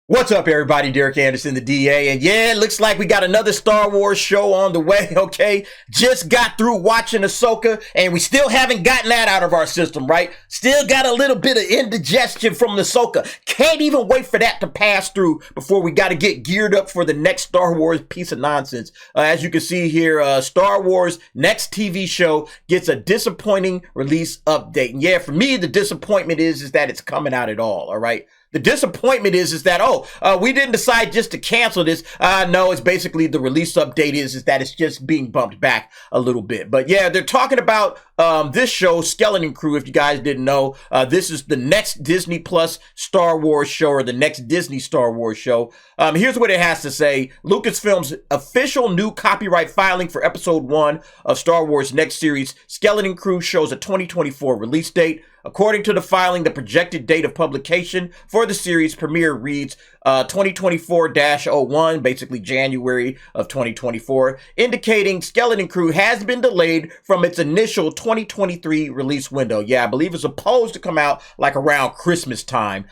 What's up, everybody? Derek Anderson, the DA. And yeah, it looks like we got another Star Wars show on the way, okay? Just got through watching Ahsoka, and we still haven't gotten that out of our system, right? Still got a little bit of indigestion from Ahsoka. Can't even wait for that to pass through before we got to get geared up for the next Star Wars piece of nonsense. As you can see here, Star Wars next TV show gets a disappointing release update. And yeah, for me, the disappointment is that it's coming out at all right? The disappointment is that, we didn't decide just to cancel this. No, it's basically the release update is that it's just being bumped back a little bit. But yeah, they're talking about this show, Skeleton Crew, if you guys didn't know. This is the next Disney Plus Star Wars show, or the next Disney Star Wars show. Here's what it has to say. Lucasfilm's official new copyright filing for episode 1 of Star Wars next series, Skeleton Crew, shows a 2024 release date. According to the filing, the projected date of publication for the series premiere reads 2024-01, basically January of 2024, indicating Skeleton Crew has been delayed from its initial 2023 release window. Yeah, I believe it's supposed to come out like around Christmas time.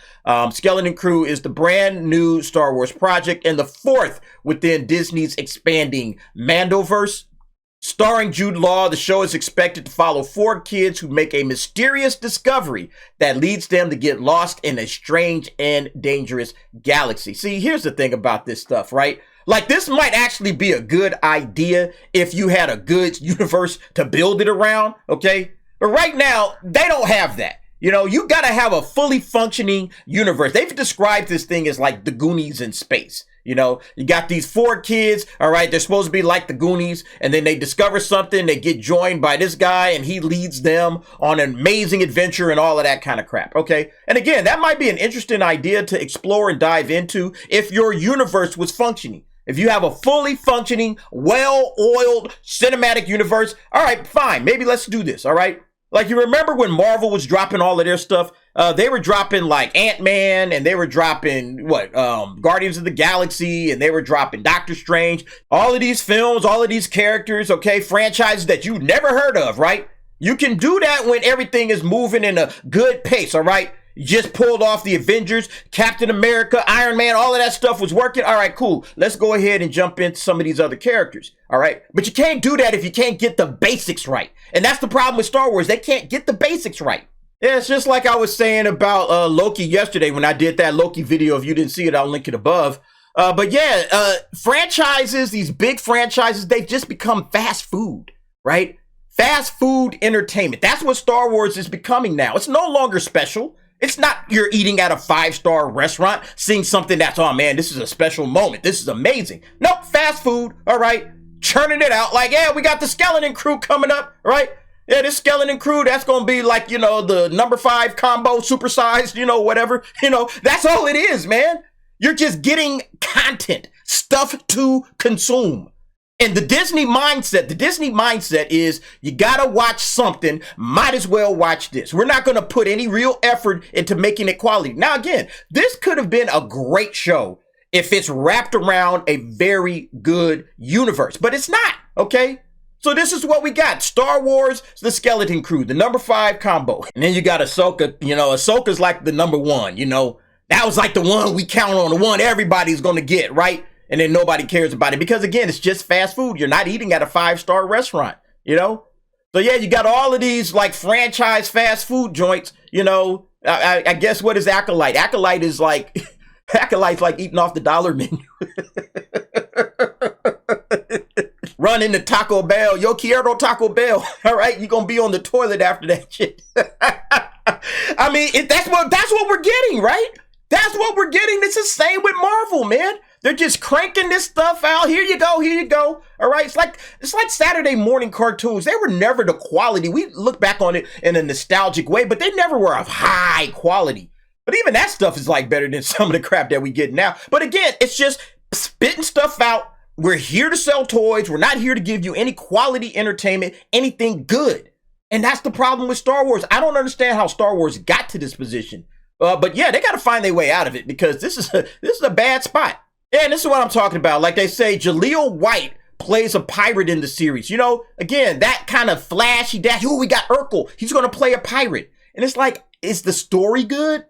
Skeleton Crew is the brand new Star Wars project and the fourth within Disney's expanding Mandoverse. Starring Jude Law, the show is expected to follow 4 kids who make a mysterious discovery that leads them to get lost in a strange and dangerous galaxy. See, here's the thing about this stuff, right? Like, this might actually be a good idea if you had a good universe to build it around, okay? But right now, they don't have that. You know, you gotta have a fully functioning universe. They've described this thing as like the Goonies in space. You know, you got these 4 kids, all right, they're supposed to be like the Goonies, and then they discover something, they get joined by this guy, and he leads them on an amazing adventure and all of that kind of crap, okay? And again, that might be an interesting idea to explore and dive into if your universe was functioning. If you have a fully functioning, well-oiled cinematic universe, all right, fine, maybe let's do this, all right? Like, you remember when Marvel was dropping all of their stuff? They were dropping like Ant-Man, and they were dropping Guardians of the Galaxy, and they were dropping Doctor Strange. All of these films, all of these characters, okay, franchises that you never heard of, right? You can do that when everything is moving in a good pace, all right? You just pulled off the Avengers, Captain America, Iron Man, all of that stuff was working. All right, cool. Let's go ahead and jump into some of these other characters. All right. But you can't do that if you can't get the basics right. And that's the problem with Star Wars. They can't get the basics right. Yeah, it's just like I was saying about Loki yesterday when I did that Loki video. If you didn't see it, I'll link it above. But yeah, franchises, these big franchises, they've just become fast food, right? Fast food entertainment. That's what Star Wars is becoming now. It's no longer special. It's not you're eating at a 5-star restaurant, seeing something that's, oh man, this is a special moment. This is amazing. Nope, fast food, all right? Churning it out like, yeah, we got the Skeleton Crew coming up, right? Yeah, this Skeleton Crew, that's going to be like, you know, the number 5 combo, supersized, you know, whatever. You know, that's all it is, man. You're just getting content, stuff to consume. And the Disney mindset is you gotta watch something, might as well watch this. We're not gonna put any real effort into making it quality. Now again, this could have been a great show if it's wrapped around a very good universe, but it's not, okay? So this is what we got. Star Wars, the Skeleton Crew, the number 5 combo. And then you got Ahsoka, you know, Ahsoka's like the number 1, you know. That was like the one we count on, the one everybody's gonna get, right? And then nobody cares about it because, again, it's just fast food. You're not eating at a 5-star restaurant, you know? So, yeah, you got all of these, like, franchise fast food joints, you know? I guess what is Acolyte? Acolyte is like, Acolyte's like eating off the dollar menu. Run into Taco Bell. Yo quiero Taco Bell. All right? You're going to be on the toilet after that shit. I mean, that's what we're getting, right? That's what we're getting. It's the same with Marvel, man. They're just cranking this stuff out. Here you go, here you go. All right, it's like Saturday morning cartoons. They were never the quality. We look back on it in a nostalgic way, but they never were of high quality. But even that stuff is like better than some of the crap that we get now. But again, it's just spitting stuff out. We're here to sell toys. We're not here to give you any quality entertainment, anything good. And that's the problem with Star Wars. I don't understand how Star Wars got to this position. But yeah, they got to find their way out of it because this is a bad spot. Yeah, and this is what I'm talking about. Like they say, Jaleel White plays a pirate in the series. You know, again, that kind of flashy dash. Ooh, we got Urkel. He's going to play a pirate. And it's like, is the story good?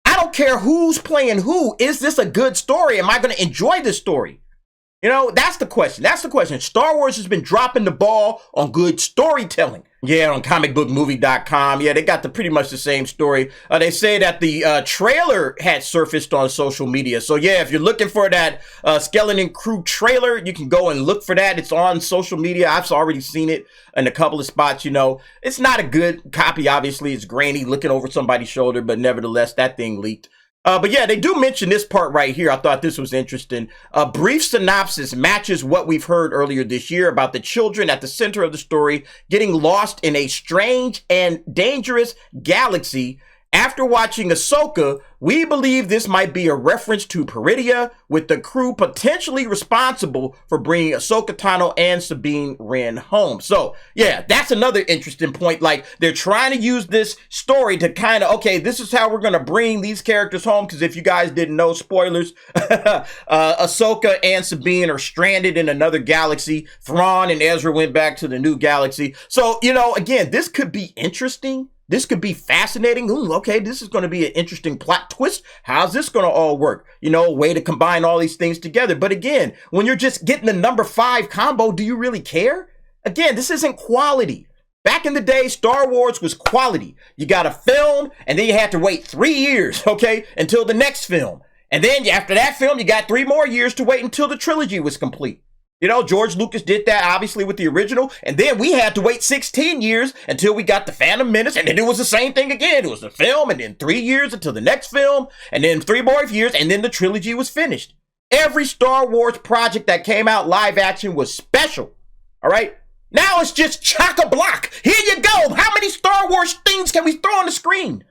I I don't care who's playing who. Is this a good story? Am I going to enjoy this story? You know, that's the question. That's the question. Star Wars has been dropping the ball on good storytelling. Yeah, on comicbookmovie.com. Yeah, they got pretty much the same story. They say that the trailer had surfaced on social media. So yeah, if you're looking for that Skeleton Crew trailer, you can go and look for that. It's on social media. I've already seen it in a couple of spots. You know, it's not a good copy. Obviously, it's grainy, looking over somebody's shoulder, but nevertheless, that thing leaked. But yeah, they do mention this part right here. I thought this was interesting. A brief synopsis matches what we've heard earlier this year about the children at the center of the story getting lost in a strange and dangerous galaxy. After watching Ahsoka, we believe this might be a reference to Peridia, with the crew potentially responsible for bringing Ahsoka Tano and Sabine Wren home. So, yeah, that's another interesting point. Like, they're trying to use this story to kind of, okay, this is how we're going to bring these characters home. Because if you guys didn't know, spoilers, Ahsoka and Sabine are stranded in another galaxy. Thrawn and Ezra went back to the new galaxy. So, you know, again, this could be interesting. This could be fascinating. Ooh, okay, this is going to be an interesting plot twist. How's this going to all work? You know, a way to combine all these things together. But again, when you're just getting the number 5 combo, do you really care? Again, this isn't quality. Back in the day, Star Wars was quality. You got a film, and then you had to wait 3 years, okay, until the next film. And then after that film, you got 3 more years to wait until the trilogy was complete. You know, George Lucas did that, obviously, with the original. And then we had to wait 16 years until we got the Phantom Menace. And then it was the same thing again. It was a film, and then 3 years until the next film. And then 3 more years, and then the trilogy was finished. Every Star Wars project that came out live action was special. All right? Now it's just chock-a-block. Here you go. How many Star Wars things can we throw on the screen?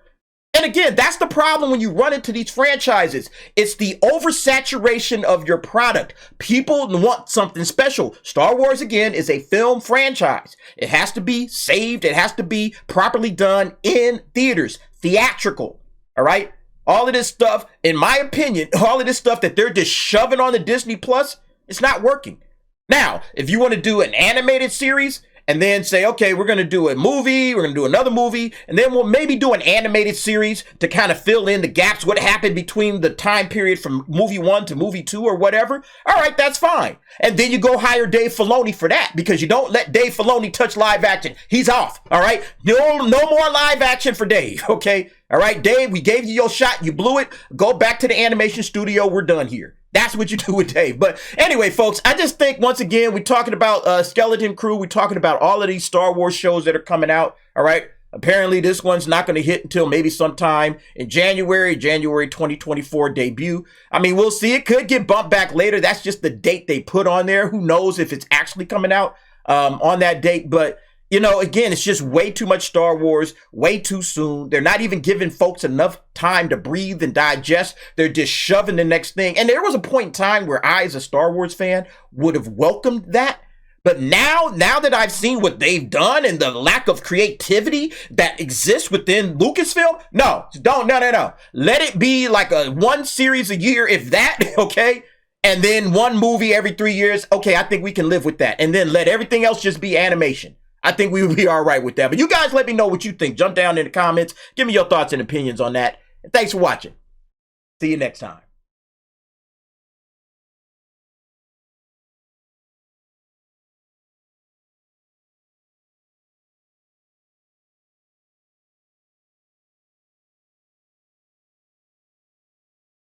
And again, that's the problem when you run into these franchises. It's the oversaturation of your product. People want something special. Star Wars, again, is a film franchise. It has to be saved. It has to be properly done in theaters, theatrical. All right? All of this stuff, in my opinion, all of this stuff that they're just shoving on the Disney Plus, it's not working. Now, if you want to do an animated series, and then say, okay, we're going to do a movie, we're going to do another movie, and then we'll maybe do an animated series to kind of fill in the gaps, what happened between the time period from movie 1 to movie 2 or whatever. All right, that's fine. And then you go hire Dave Filoni for that, because you don't let Dave Filoni touch live action. He's off, all right? No more live action for Dave, okay? All right, Dave, we gave you your shot. You blew it. Go back to the animation studio. We're done here. That's what you do with Dave. But anyway, folks, I just think, once again, we're talking about Skeleton Crew. We're talking about all of these Star Wars shows that are coming out. All right. Apparently, this one's not going to hit until maybe sometime in January 2024 debut. I mean, we'll see. It could get bumped back later. That's just the date they put on there. Who knows if it's actually coming out on that date. But you know, again, it's just way too much Star Wars, way too soon. They're not even giving folks enough time to breathe and digest. They're just shoving the next thing. And there was a point in time where I, as a Star Wars fan, would have welcomed that. But now that I've seen what they've done and the lack of creativity that exists within Lucasfilm, no. Let it be like a 1 series a year, if that, okay? And then 1 movie every 3 years. Okay, I think we can live with that. And then let everything else just be animation. I think we would be all right with that. But you guys let me know what you think. Jump down in the comments. Give me your thoughts and opinions on that. And thanks for watching. See you next time.